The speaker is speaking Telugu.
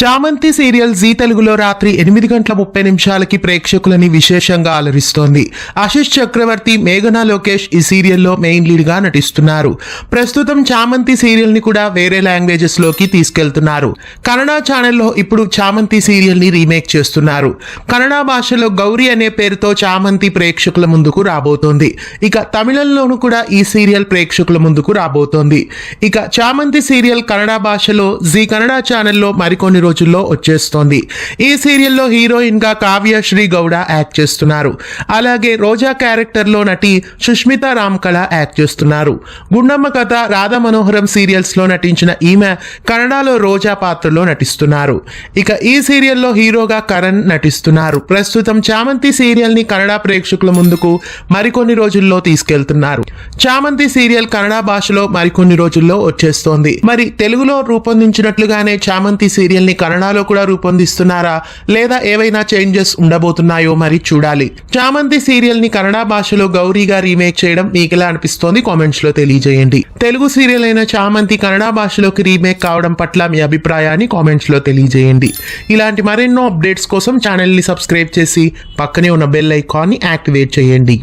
చామంతి సీరియల్ జీ తెలుగులో రాత్రి 8:30 ప్రేక్షకులని విశేషంగా అలరిస్తోంది. ఆశిష్ చక్రవర్తి, మేఘనా లోకేష్ ఈ సీరియల్లో మెయిన్ లీడ్ గా నటిస్తున్నారు. ప్రస్తుతం చామంతి సీరియల్ ని కూడా వేరే లాంగ్వేజెస్ లోకి తీసుకెళ్తున్నారు. కన్నడ ఛానల్లో ఇప్పుడు చామంతి సీరియల్ ని రీమేక్ చేస్తున్నారు. కన్నడ భాషలో గౌరీ అనే పేరుతో చామంతి ప్రేక్షకుల ముందుకు రాబోతోంది. ఇక తమిళంలోనూ కూడా ఈ సీరియల్ ప్రేక్షకుల ముందుకు రాబోతోంది. ఇక చామంతి సీరియల్ కన్నడ భాషలో జీ కన్నడ ఛానల్లో మరికొన్ని రోజుల్లో వచ్చేస్తోంది. ఈ సీరియల్లో హీరోయిన్ గా కావ్య శ్రీ గౌడ యాక్ట్ చేస్తున్నారు. అలాగే రోజా క్యారెక్టర్ లో నటి సుష్మిత రామ్కళ యాక్ట్ చేస్తున్నారు. గుండమ్మ కథ, రాధా మనోహరం సీరియల్స్ లో నటించిన ఈమె కన్నడలో రోజా పాత్రలో నటిస్తున్నారు. ఇక ఈ సీరియల్లో హీరోగా కరణ్ నటిస్తున్నారు. ప్రస్తుతం చామంతి సీరియల్ ని కన్నడ ప్రేక్షకుల ముందుకు మరికొన్ని రోజుల్లో తీసుకెళ్తున్నారు. చామంతి సీరియల్ కన్నడ భాషలో మరికొన్ని రోజుల్లో వచ్చేస్తోంది. మరి తెలుగులో రూపొందించినట్లుగానే చామంతి సీరియల్ ని కన్నడలో కూడా రూపొందిస్తున్నారా లేదా ఏవైనా చేంజెస్ ఉండబోతున్నాయో మరి చూడాలి. చామంతి సీరియల్ ని కన్నడ భాషలో గౌరీగా రీమేక్ చేయడం మీకెలా అనిపిస్తోంది కామెంట్స్ లో తెలియజేయండి. తెలుగు సీరియల్ అయిన చామంతి కన్నడ భాషలోకి రీమేక్ కావడం పట్ల మీ అభిప్రాయాన్ని కామెంట్స్ లో తెలియజేయండి. ఇలాంటి మరెన్నో అప్డేట్స్ కోసం ఛానల్ ని సబ్స్క్రైబ్ చేసి పక్కనే ఉన్న బెల్ ఐకాన్ ని యాక్టివేట్ చేయండి.